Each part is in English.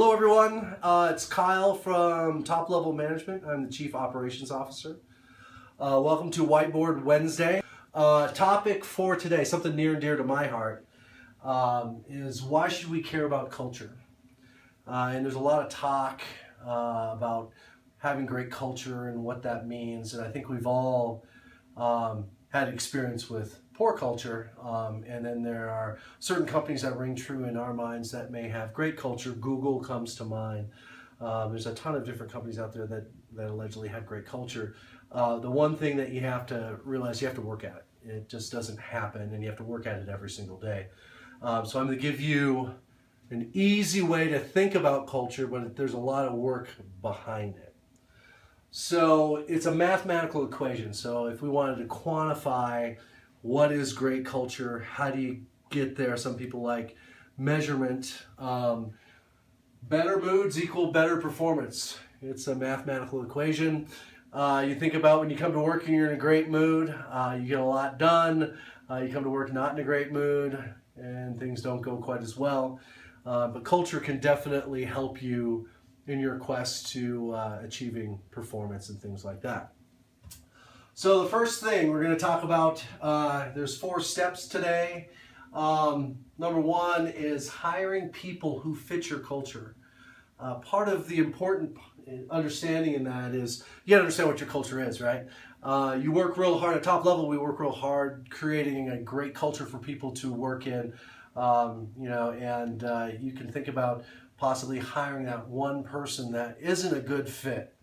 Hello everyone, it's Kyle from Top Level Management. I'm the Chief Operations Officer. Welcome to Whiteboard Wednesday. Topic for today, something near and dear to my heart, is why should we care about culture? And there's a lot of talk about having great culture and what that means, and I think we've all had experience with poor culture, and then there are certain companies that ring true in our minds that may have great culture. Google comes to mind. There's a ton of different companies out there that allegedly have great culture. The one thing that you have to realize, you have to work at it. It just doesn't happen, and you have to work at it every single day. So I'm going to give you an easy way to think about culture, but there's a lot of work behind it. So it's a mathematical equation. So if we wanted to quantify what is great culture, how do you get there? Some people like measurement. Better moods equal better performance. It's a mathematical equation. You think about when you come to work and you're in a great mood, you get a lot done. You come to work not in a great mood and things don't go quite as well. But culture can definitely help you in your quest to achieving performance and things like that. So the first thing we're going to talk about, there's 4 steps today. Number 1 is hiring people who fit your culture. Part of the important understanding in that is you got to understand what your culture is, right? You work real hard at top level. We work real hard creating a great culture for people to work in, and you can think about possibly hiring that one person that isn't a good fit.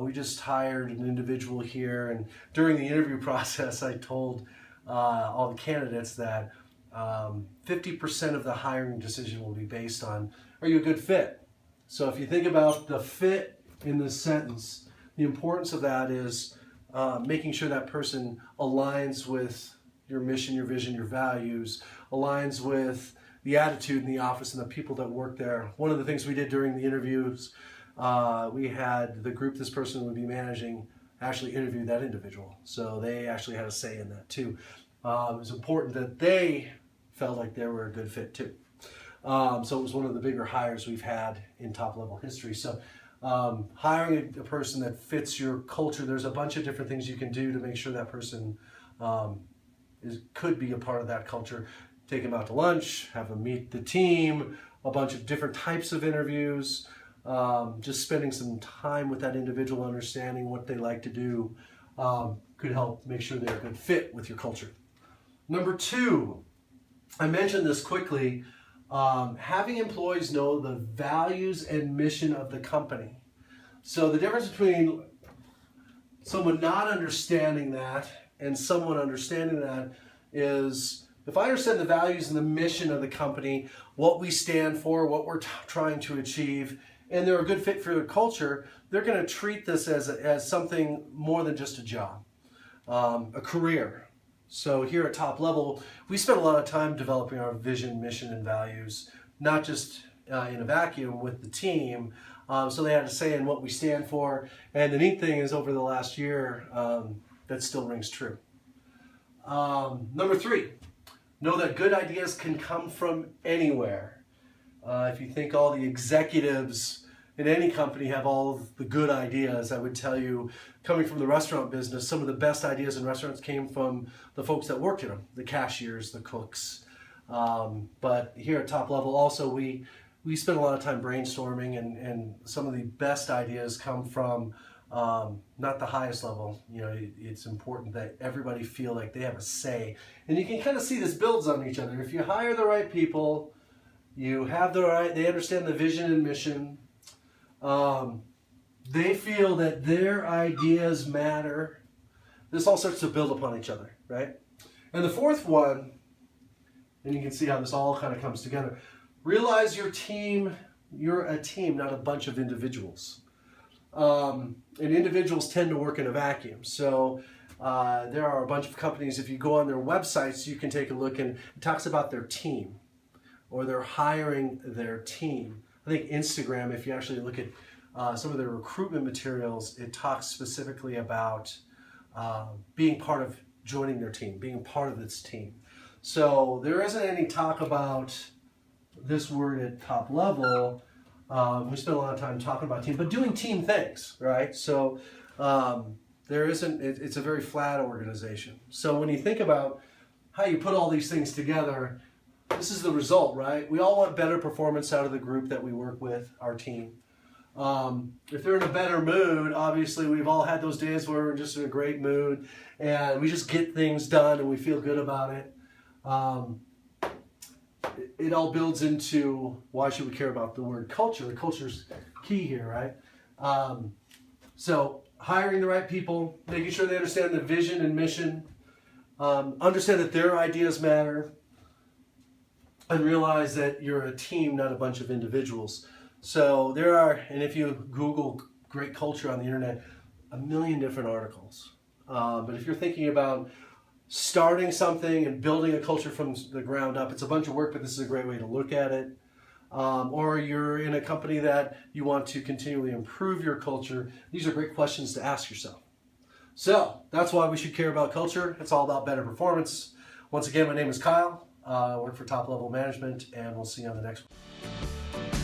We just hired an individual here, and during the interview process, I told all the candidates that 50% of the hiring decision will be based on, are you a good fit? So if you think about the fit in this sentence, the importance of that is making sure that person aligns with your mission, your vision, your values, aligns with the attitude in the office and the people that work there. One of the things we did during the interviews, we had the group this person would be managing actually interview that individual. So they actually had a say in that too. It was important that they felt like they were a good fit too. So it was one of the bigger hires we've had in top level history. So hiring a person that fits your culture, there's a bunch of different things you can do to make sure that person could be a part of that culture. Take them out to lunch, have them meet the team, a bunch of different types of interviews. Just spending some time with that individual, understanding what they like to do, could help make sure they're a good fit with your culture. Number 2, I mentioned this quickly, having employees know the values and mission of the company. So the difference between someone not understanding that and someone understanding that is, if I understand the values and the mission of the company, what we stand for, what we're trying to achieve, and they're a good fit for their culture, they're going to treat this as something more than just a job, a career. So here at Top Level, we spend a lot of time developing our vision, mission, and values, not just in a vacuum with the team. So they had to say in what we stand for. And the neat thing is over the last year, that still rings true. Number 3, know that good ideas can come from anywhere. If you think all the executives in any company have all of the good ideas, I would tell you, coming from the restaurant business, some of the best ideas in restaurants came from the folks that worked in them, the cashiers, the cooks. But here at Top Level also, we spend a lot of time brainstorming, and some of the best ideas come from not the highest level. You know, it's important that everybody feel like they have a say. And you can kind of see this builds on each other. If you hire the right people, you have they understand the vision and mission. They feel that their ideas matter. This all starts to build upon each other, right? And the 4th one, and you can see how this all kind of comes together, realize you're a team, not a bunch of individuals. And individuals tend to work in a vacuum. So there are a bunch of companies, if you go on their websites, you can take a look, and it talks about their team, or they're hiring their team. I think Instagram, if you actually look at some of their recruitment materials, it talks specifically about being part of joining their team, being part of this team. So there isn't any talk about this word at Top Level We spend a lot of time talking about team, but doing team things, right? So it's a very flat organization. So when you think about how you put all these things together, this is the result, right? We all want better performance out of the group that we work with, our team. If they're in a better mood, obviously we've all had those days where we're just in a great mood and we just get things done and we feel good about it. It all builds into why should we care about the word culture. The culture's key here, right? So hiring the right people, making sure they understand the vision and mission, understand that their ideas matter, and realize that you're a team, not a bunch of individuals. So there are, and if you Google great culture on the internet, a million different articles. But if you're thinking about starting something and building a culture from the ground up, it's a bunch of work, but this is a great way to look at it. Or you're in a company that you want to continually improve your culture, these are great questions to ask yourself. So that's why we should care about culture. It's all about better performance. Once again, my name is Kyle. I work for Top Level Management, and we'll see you on the next one.